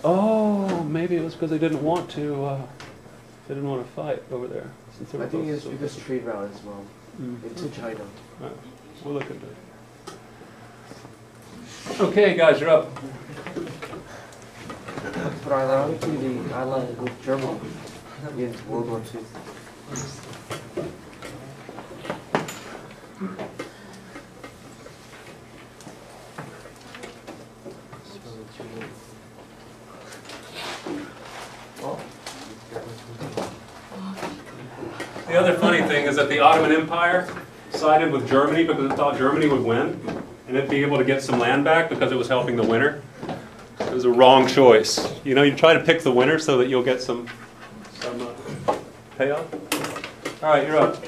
Oh, maybe it was because they didn't want to. They didn't want to fight over there. Since they were I think both it's so because trade route as well into China. All right. We'll look into it. Okay, guys, you're up. But ironically, the ally with Germany in World War II. The other funny thing is that the Ottoman Empire sided with Germany because it thought Germany would win and it'd be able to get some land back because it was helping the winner. It was a wrong choice. You know, you try to pick the winner so that you'll get some payoff. All right, you're up.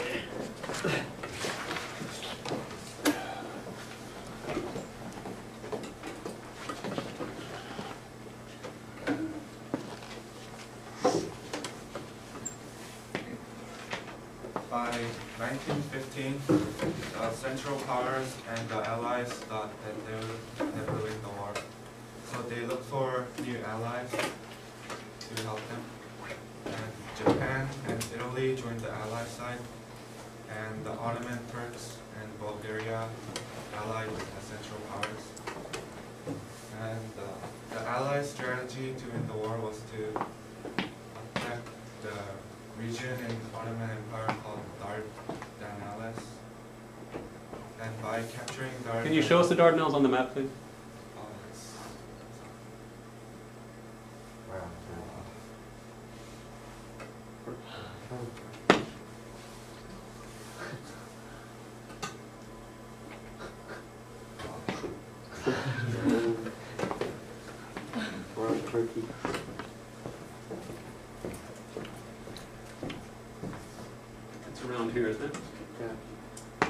By 1915, Central Powers and the Allies thought that they would never win the war. So they looked for new allies to help them. And Japan and Italy joined the Allied side, and the Ottoman Turks and Bulgaria allied with the Central Powers. And the Allies' strategy to win the war was to attack the region in Ottoman Empire called Dardanelles. And by capturing Dardanelles... Can you show us the Dardanelles on the map, please? Turkey. It's around here, isn't it? Yeah.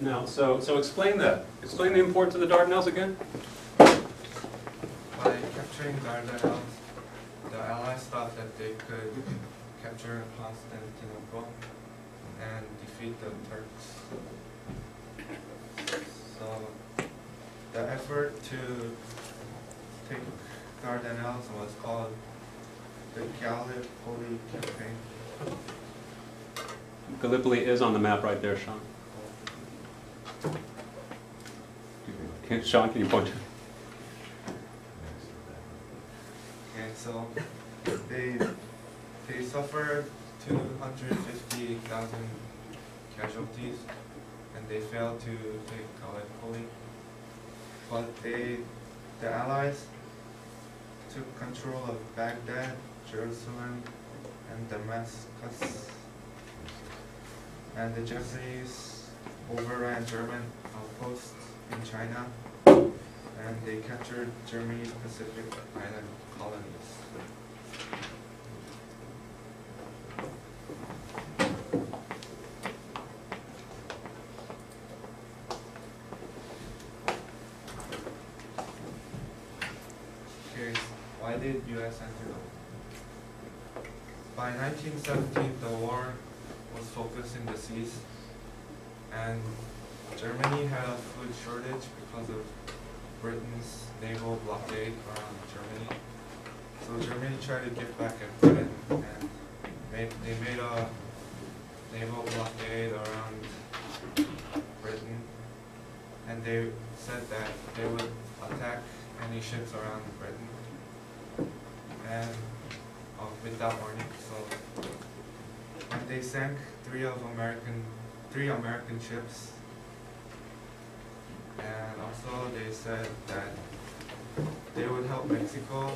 No. So explain that. Explain the importance of the Dardanelles again. By capturing Dardanelles, the Allies thought that they could capture Constantinople and defeat the Turks. So the effort to take Dardanelles was called the Gallipoli campaign. Gallipoli is on the map right there, Sean. Sean, can you point to it? And so they suffered 250,000 casualties, and they failed to take Gallipoli. But the Allies took control of Baghdad, Jerusalem, and Damascus. And the Japanese overran German outposts in China, and they captured Germany's Pacific Island colonies. Okay, why did U.S. enter the war? By 1917, the war was focused in the seas, and Germany had a food shortage because of Britain's naval blockade around Germany. So Germany tried to get back at Britain, and they made a naval blockade around Britain, and they said that they would attack any ships around Britain, and without warning. So, and they sank three American ships. And also they said that they would help Mexico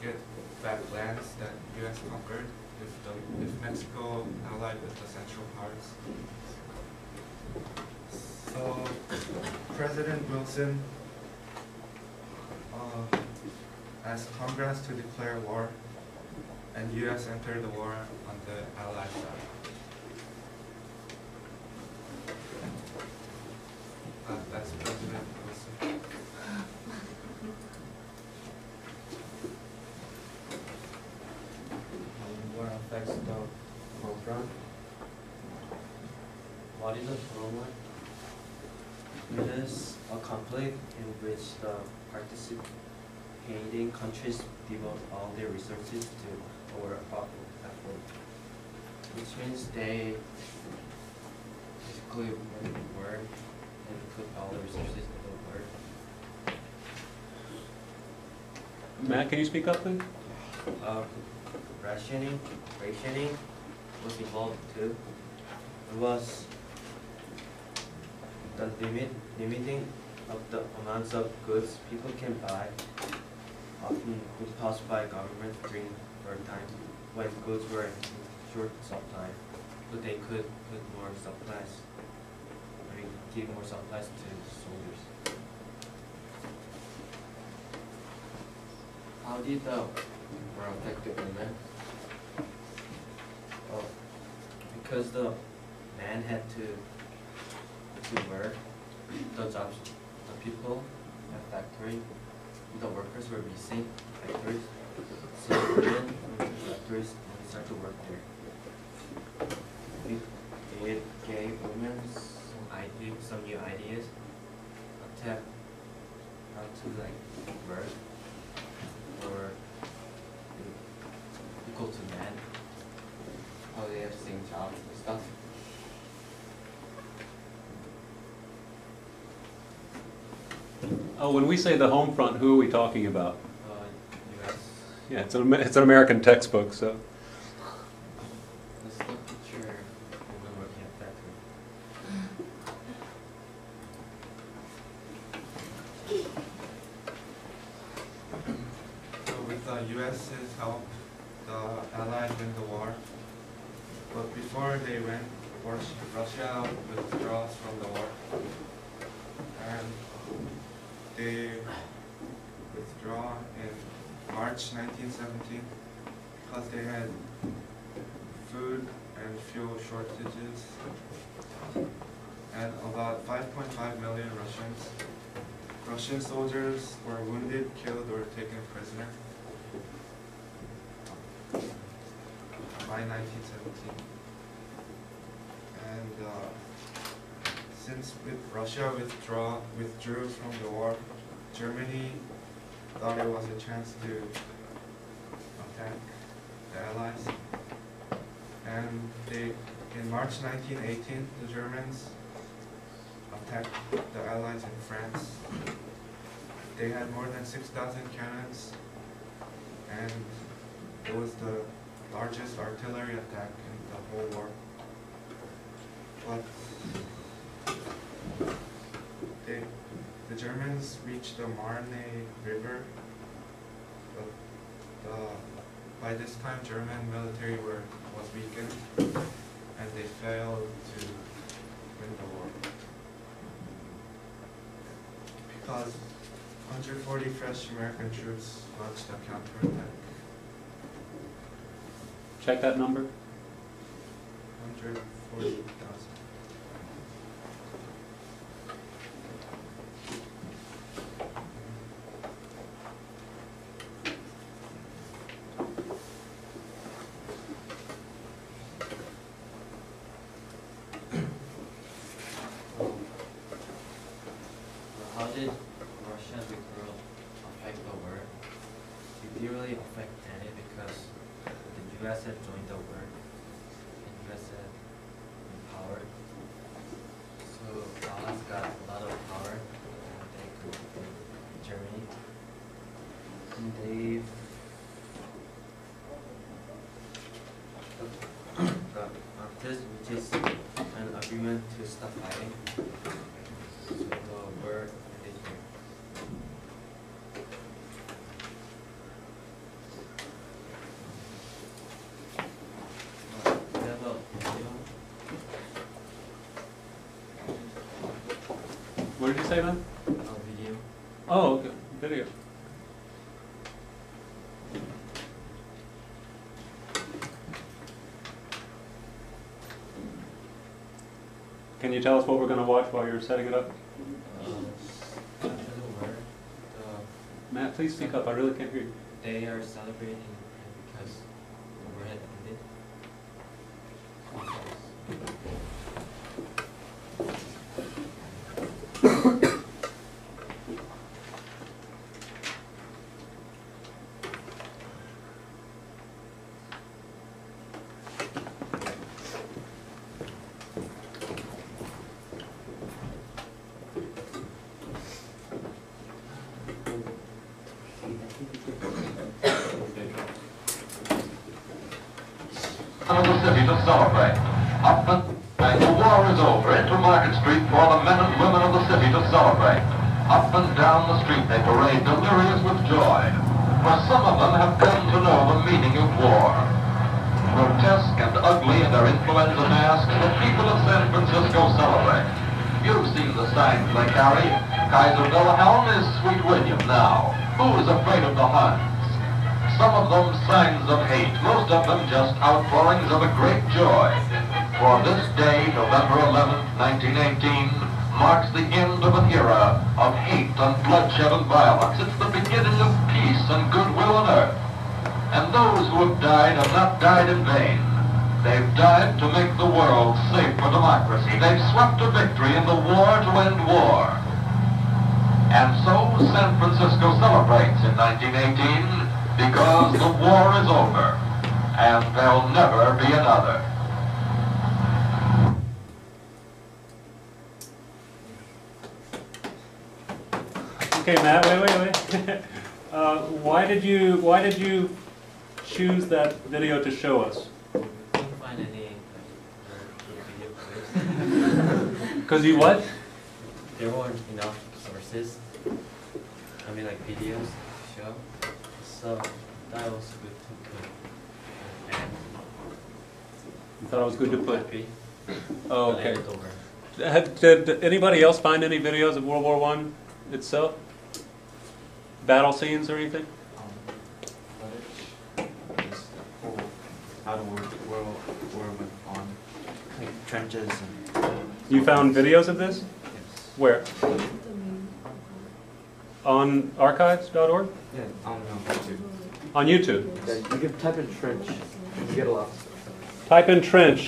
get back lands that U.S. conquered if Mexico allied with the Central Powers. So President Wilson asked Congress to declare war, and U.S. entered the war on the Allied side. That's President Wilson. What affects the front run? What is a front run? It is a conflict in which the participating countries devote all their resources to a war effort, which means they basically work and put all the resources into work. Matt, can you speak up, please? Rationing was involved too. It was the limiting of the amounts of goods people can buy, often imposed by government during wartime, when goods were in short supply, so they could put more supplies. Give more supplies to soldiers. How did the war affect the women? Because the man had to work, the jobs, the people at factory, the workers were missing factories, so women went to factories and started to work there. It gave women some new ideas on how to work or equal to men. How they have same jobs and stuff? Oh, when we say the home front, who are we talking about? US. Yeah, it's an American textbook, so. That's the picture. Women working at factory. So with the US's help, the Allies win the war. But before they win, Russia withdraws from the war. And they withdraw in March 1917 because they had food and fuel shortages. And about 5.5 million Russian soldiers were wounded, killed, or taken prisoner by 1917. And since Russia withdrew from the war, Germany thought it was a chance to attack the Allies. And in March 1918, the Germans attacked the Allies in France. They had more than 6,000 cannons, and it was the largest artillery attack in the whole war. But the Germans reached the Marne River, but by this time German military was weakened, and they failed to win the war. Because 140 fresh American troops launched a counterattack. Check that number. 140,000. How did Russia's withdrawal affect the war? It didn't really affect any because the US had joined the war and US had empowered. So the Allies got a lot of power and they could defeat Germany. And they got Armistice, which is an agreement to stop fighting. So the war ended here. We have a video. What did you say, man? A video. Oh, okay. Video. Can you tell us what we're going to watch while you're setting it up? After the war, Matt, please speak up. I really can't hear you. they are celebrating because the war had ended. Of the city to celebrate. Up and the war is over. Into Market Street for the men and women of the city to celebrate. Up and down the street they parade, delirious with joy. For some of them have come to know the meaning of war. Grotesque and ugly in their influenza masks, the people of San Francisco celebrate. You've seen the signs they carry. Kaiser Wilhelm is Sweet William now. Who is afraid of the Huns? Some of them signs of hate, most of them just outpourings of a great joy. For this day, November 11th, 1918, marks the end of an era of hate and bloodshed and violence. It's the beginning of peace and goodwill on earth. And those who have died have not died in vain. They've died to make the world safe for democracy. They've swept to victory in the war to end war. And so San Francisco celebrates in 1918 because the war is over, and there'll never be another. Okay, Matt, wait. Why did you choose that video to show us? Couldn't find any video clips. Because you what? There weren't enough sources. I mean, like videos to show. So that was good to put. And You thought it was good to put. happy. Oh, to okay. edit over. Did anybody else find any videos of World War I itself? Battle scenes or anything? Footage is how the world went on, like trenches and. You found videos of this? Yes. Where? On archives.org? Yeah, on YouTube. On YouTube. Yeah, you can type in trench, you get a lot. Type in trench.